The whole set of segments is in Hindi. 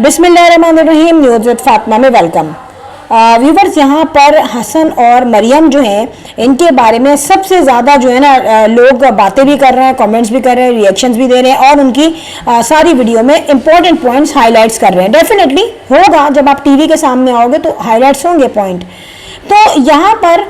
बिस्मिल्लाहिर्रहमानिर्रहीम। न्यूज़ विद फातिमा में वेलकम। व्यूवर्स, यहाँ पर हसन और मरियम जो हैं, इनके बारे में सबसे ज़्यादा जो है ना लोग बातें भी कर रहे हैं, कमेंट्स भी कर रहे हैं, रिएक्शंस भी दे रहे हैं और उनकी सारी वीडियो में इंपॉर्टेंट पॉइंट्स हाईलाइट्स कर रहे हैं। डेफिनेटली होगा, जब आप टीवी के सामने आओगे तो हाईलाइट्स होंगे पॉइंट। तो यहाँ पर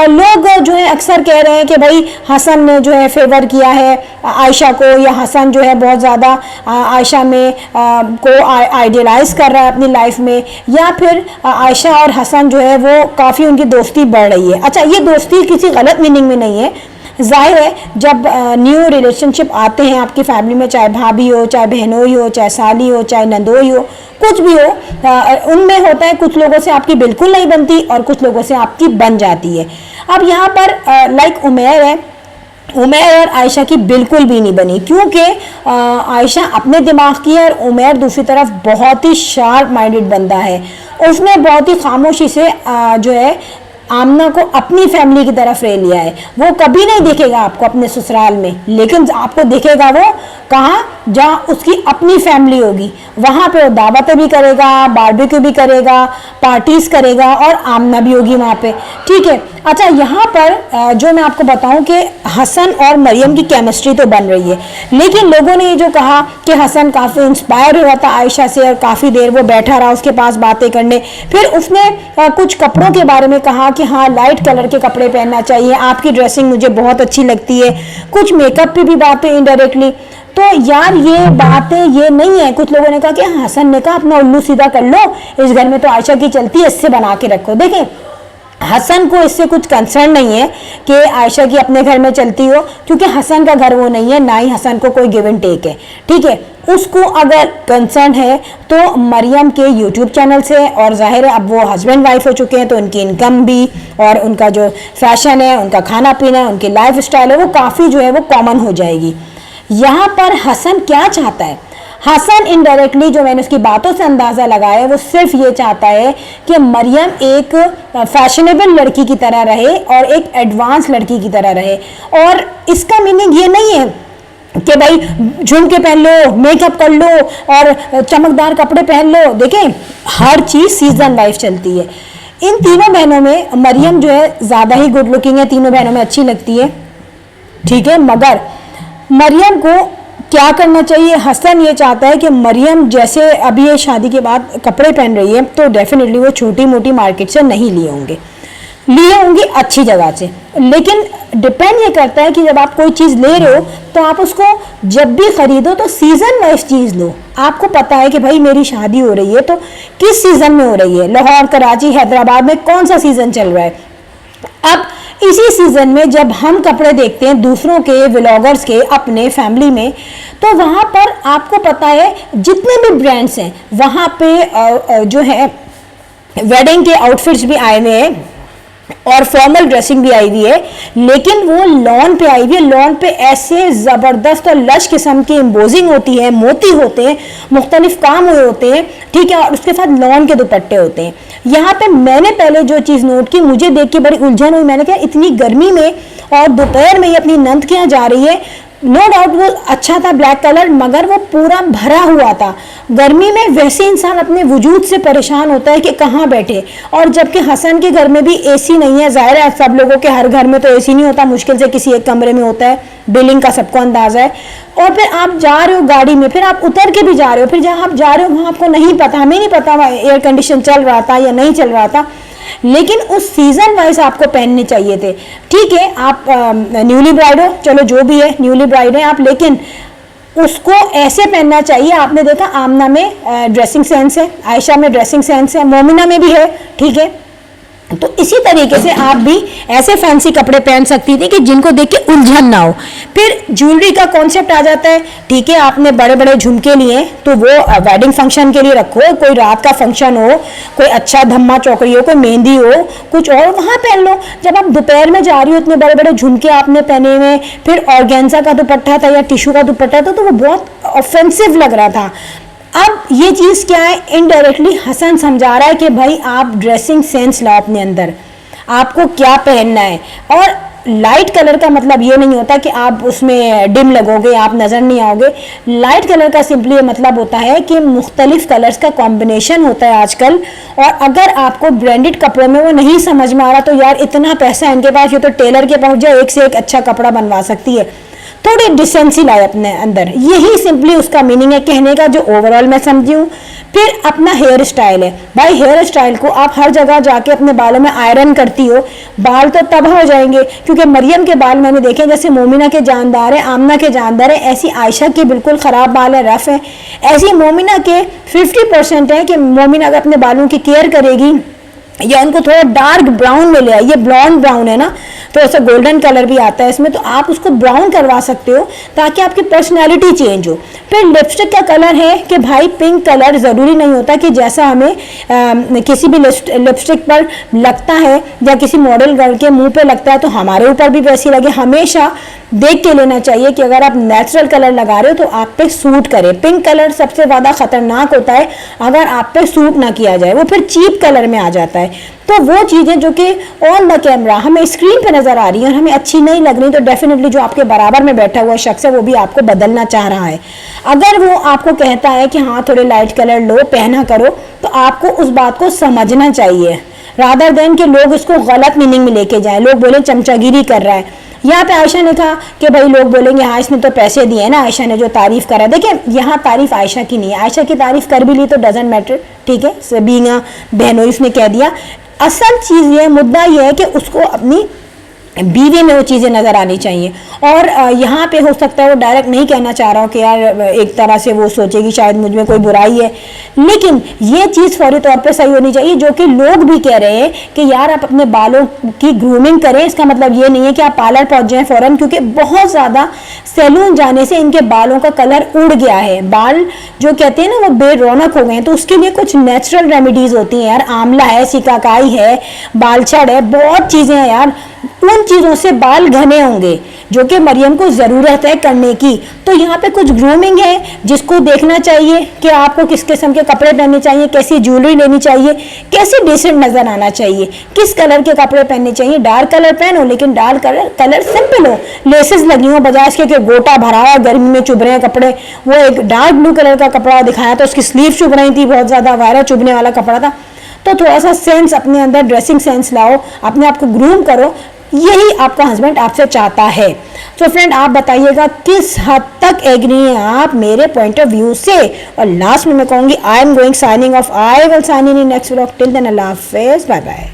लोग जो है अक्सर कह रहे हैं कि भाई हसन ने जो है फेवर किया है आयशा को, या हसन जो है बहुत ज़्यादा आयशा में को आइडियलाइज कर रहा है अपनी लाइफ में, या फिर आयशा और हसन जो है वो काफ़ी उनकी दोस्ती बढ़ रही है। अच्छा, ये दोस्ती किसी गलत मीनिंग में नहीं है। जाहिर है जब न्यू रिलेशनशिप आते हैं आपकी फैमिली में, चाहे भाभी हो, चाहे बहनोई हो, चाहे साली हो, चाहे नंदोई हो, कुछ भी हो, उनमें होता है कुछ लोगों से आपकी बिल्कुल नहीं बनती और कुछ लोगों से आपकी बन जाती है। अब यहाँ पर लाइक उमैर है, उमैर और आयशा की बिल्कुल भी नहीं बनी, क्योंकि आयशा अपने दिमाग की है और उमैर दूसरी तरफ बहुत ही शार्प माइंडेड बंदा है। उसने बहुत ही खामोशी से जो है आमना को अपनी फैमिली की तरफ ले लिया है। वो कभी नहीं देखेगा आपको अपने ससुराल में, लेकिन आपको देखेगा वो कहाँ, जहाँ उसकी अपनी फैमिली होगी, वहाँ पे वो दावतें भी करेगा, बारबेक्यू भी करेगा, पार्टीज करेगा और आमना भी होगी वहाँ पे। ठीक है। अच्छा, यहाँ पर जो मैं आपको बताऊं कि हसन और मरियम की केमिस्ट्री तो बन रही है, लेकिन लोगों ने ये जो कहा कि हसन काफ़ी इंस्पायर हुआ था आयशा से और काफ़ी देर वो बैठा रहा उसके पास बातें करने, फिर उसने कुछ कपड़ों के बारे में कहा कि हाँ लाइट कलर के कपड़े पहनना चाहिए, आपकी ड्रेसिंग मुझे बहुत अच्छी लगती है, कुछ मेकअप पे भी बातें इनडायरेक्टली। तो यार ये बातें ये नहीं है। कुछ लोगों ने कहा कि हसन ने कहा अपना उल्लू सीधा कर लो, इस घर में तो आयशा की चलती है, इससे बना के रखो। देखें, हसन को इससे कुछ कंसर्न नहीं है कि आयशा की अपने घर में चलती हो, क्योंकि हसन का घर वो नहीं है, ना ही हसन को कोई गिव एंड टेक है। ठीक है। उसको अगर कंसर्न है तो मरियम के यूट्यूब चैनल से, और जाहिर है अब वो हस्बैंड वाइफ हो चुके हैं तो उनकी इनकम भी और उनका जो फैशन है, उनका खाना पीना है, उनकी लाइफ स्टाइल है, वो काफ़ी जो है वो कॉमन हो जाएगी। यहाँ पर हसन क्या चाहता है? हसन इनडायरेक्टली, जो मैंने उसकी बातों से अंदाज़ा लगाया है, वो सिर्फ ये चाहता है कि मरियम एक फैशनेबल लड़की की तरह रहे और एक एडवांस लड़की की तरह रहे। और इसका मीनिंग ये नहीं है कि भाई झुमके पहन लो, मेकअप कर लो और चमकदार कपड़े पहन लो। देखें, हर चीज़ सीजन वाइज चलती है। इन तीनों बहनों में मरियम जो है ज़्यादा ही गुड लुकिंग है, तीनों बहनों में अच्छी लगती है। ठीक है। मगर मरियम को क्या करना चाहिए? हसन ये चाहता है कि मरियम जैसे अभी ये शादी के बाद कपड़े पहन रही है, तो डेफिनेटली वो छोटी मोटी मार्केट से नहीं लिए होंगे, लिए होंगी अच्छी जगह से। लेकिन डिपेंड ये करता है कि जब आप कोई चीज़ ले रहे हो तो आप उसको जब भी खरीदो तो सीजन वाइज चीज़ लो। आपको पता है कि भाई मेरी शादी हो रही है तो किस सीजन में हो रही है, लाहौर, कराची, हैदराबाद में कौन सा सीजन चल रहा है। अब इसी सीजन में जब हम कपड़े देखते हैं दूसरों के, व्लॉगर्स के, अपने फैमिली में, तो वहाँ पर आपको पता है जितने भी ब्रांड्स हैं वहाँ पे जो है वेडिंग के आउटफिट्स भी आए हुए हैं और फॉर्मल ड्रेसिंग भी आई हुई है, लेकिन वो लॉन पे आई हुई है। लॉन पे ऐसे ज़बरदस्त और लश किस्म की एम्बोजिंग होती है, मोती होते हैं, मुख्तलिफ काम हुए होते हैं। ठीक है। और उसके साथ लॉन के दुपट्टे होते हैं। यहाँ पे मैंने पहले जो चीज़ नोट की, मुझे देख के बड़ी उलझन हुई। मैंने कहा इतनी गर्मी में और दोपहर में ये अपनी नंद के यहाँ जा रही है। नो डाउट वो अच्छा था ब्लैक कलर, मगर वो पूरा भरा हुआ था। गर्मी में वैसे इंसान अपने वजूद से परेशान होता है कि कहाँ बैठे, और जबकि हसन के घर में भी एसी नहीं है। जाहिर है सब लोगों के हर घर में तो एसी नहीं होता, मुश्किल से किसी एक कमरे में होता है, बिल्डिंग का सबको अंदाजा है। और फिर आप जा रहे हो गाड़ी में, फिर आप उतर के भी जा रहे हो, फिर जहाँ आप जा रहे हो वहाँ आपको नहीं पता, हमें नहीं पता वहाँ एयर कंडीशन चल रहा था या नहीं चल रहा था, लेकिन उस सीजन वाइज आपको पहनने चाहिए थे। ठीक है, आप न्यूली ब्राइड हो, चलो जो भी है न्यूली ब्राइड है आप, लेकिन उसको ऐसे पहनना चाहिए। आपने देखा आमना में ड्रेसिंग सेंस है, आयशा में ड्रेसिंग सेंस है, मोमिना में भी है। ठीक है। तो इसी तरीके से आप भी ऐसे फैंसी कपड़े पहन सकती थी कि जिनको देख के उलझन ना हो। फिर ज्वेलरी का कॉन्सेप्ट आ जाता है। ठीक है, आपने बड़े बड़े झुमके लिए तो वो वेडिंग फंक्शन के लिए रखो, कोई रात का फंक्शन हो, कोई अच्छा धम्मा चौकड़ी हो, कोई मेहंदी हो, कुछ और वहाँ पहन लो। जब आप दोपहर में जा रही हो, इतने बड़े बड़े झुमके आपने पहने हुए, फिर ऑर्गेन्जा का दुपट्टा था या टिश्यू का दुपट्टा था, तो वो बहुत ऑफेंसिव लग रहा था। अब ये चीज़ क्या है? इनडायरेक्टली हसन समझा रहा है कि भाई आप ड्रेसिंग सेंस लाओ अपने अंदर, आपको क्या पहनना है। और लाइट कलर का मतलब ये नहीं होता कि आप उसमें डिम लगोगे, आप नज़र नहीं आओगे। लाइट कलर का सिंपली मतलब होता है कि मुख्तलिफ कलर्स का कॉम्बिनेशन होता है आजकल। और अगर आपको ब्रांडेड कपड़ों में वो नहीं समझ में आ रहा, तो यार इतना पैसा इनके पास, ये तो टेलर के पास जाए, एक से एक अच्छा कपड़ा बनवा सकती है। थोड़ी डिसेंसी लाए अपने अंदर, यही सिंपली उसका मीनिंग है कहने का, जो ओवरऑल मैं समझी हूँ। फिर अपना हेयर स्टाइल है भाई, हेयर स्टाइल को आप हर जगह जाके अपने बालों में आयरन करती हो, बाल तो तबाह हो जाएंगे। क्योंकि मरियम के बाल मैंने देखे जैसे मोमिना के जानदार है, आमना के जानदार है, ऐसी आयशा के बिल्कुल ख़राब बाल है, रफ़ है। ऐसी मोमिना के 50% है कि मोमिना अगर अपने बालों की केयर करेगी या उनको थोड़ा डार्क ब्राउन में ले आए, ये ब्लॉन्ड ब्राउन है ना, तो ऐसा गोल्डन कलर भी आता है इसमें, तो आप उसको ब्राउन करवा सकते हो ताकि आपकी पर्सनैलिटी चेंज हो। फिर लिपस्टिक का कलर है कि भाई पिंक कलर ज़रूरी नहीं होता कि जैसा हमें किसी भी लिपस्टिक पर लगता है या किसी मॉडल गर्ल के मुंह पे लगता है तो हमारे ऊपर भी वैसी लगे। हमेशा देख के लेना चाहिए कि अगर आप नेचुरल कलर लगा रहे हो तो आप पे सूट करे। पिंक कलर सबसे ज़्यादा खतरनाक होता है अगर आप पे सूट ना किया जाए, वो फिर चीप कलर में आ जाता है। तो वो चीज़ें जो कि ऑन द कैमरा हमें स्क्रीन पे नज़र आ रही हैं और हमें अच्छी नहीं लग रही, तो डेफिनेटली जो आपके बराबर में बैठा हुआ शख्स है वो भी आपको बदलना चाह रहा है। अगर वो आपको कहता है कि हाँ थोड़े लाइट कलर लो, पहना करो, तो आपको उस बात को समझना चाहिए, रादर देन कि लोग इसको गलत मीनिंग में लेके जाएं, लोग बोले चमचागिरी कर रहा है। यहाँ पे आयशा ने कहा कि भाई लोग बोलेंगे हाँ इसने तो पैसे दिए ना, आयशा ने जो तारीफ करा। देखिए यहाँ तारीफ आयशा की नहीं है, आयशा की तारीफ कर भी ली तो डजंट मैटर, ठीक है, बीइंग अ बहनोई उसने कह दिया। असल चीज़ ये, मुद्दा ये है कि उसको अपनी बीवी में वो चीज़ें नज़र आनी चाहिए। और यहाँ पे हो सकता है वो डायरेक्ट नहीं कहना चाह रहा हूँ कि यार एक तरह से वो सोचेगी शायद मुझ में कोई बुराई है, लेकिन ये चीज़ फौरी तौर पे सही होनी चाहिए। जो कि लोग भी कह रहे हैं कि यार आप अपने बालों की ग्रूमिंग करें, इसका मतलब ये नहीं है कि आप पार्लर पहुँच जाएँ फ़ौरन, क्योंकि बहुत ज़्यादा सैलून जाने से इनके बालों का कलर उड़ गया है, बाल जो कहते हैं ना वो बेरौनक हो गए हैं। तो उसके लिए कुछ नेचुरल रेमेडीज़ होती हैं यार, आंवला है, सिकाकाई है, बालछड़ है, बहुत चीज़ें हैं यार, उन चीज़ों से बाल घने होंगे जो कि मरियम को ज़रूरत है करने की। तो यहाँ पे कुछ ग्रूमिंग है जिसको देखना चाहिए कि आपको किस किस्म के कपड़े पहनने चाहिए, कैसी ज्वेलरी लेनी चाहिए, कैसे डिसेंट नज़र आना चाहिए, किस कलर के कपड़े पहनने चाहिए। डार्क कलर पहनो लेकिन डार्क कलर सिंपल हो, लेसेस लगी हो, बजाय इसके कि गोटा भरा हुआ गर्मी में चुभ रहे हैं कपड़े। वो एक डार्क ब्लू कलर का कपड़ा दिखाया था, उसकी स्लीव चुभ रही थी, बहुत ज़्यादा वायरल चुभने वाला कपड़ा था। तो थोड़ा सा सेंस अपने अंदर, ड्रेसिंग सेंस लाओ, अपने आप को ग्रूम करो, यही आपका हस्बैंड आपसे चाहता है। तो फ्रेंड आप बताइएगा किस हद तक एग्री हैं आप मेरे पॉइंट ऑफ व्यू से। और लास्ट में मैं कहूँगी I am going signing off, I will sign in next vlog, till then अल्लाह हाफिज़, बाय बाय।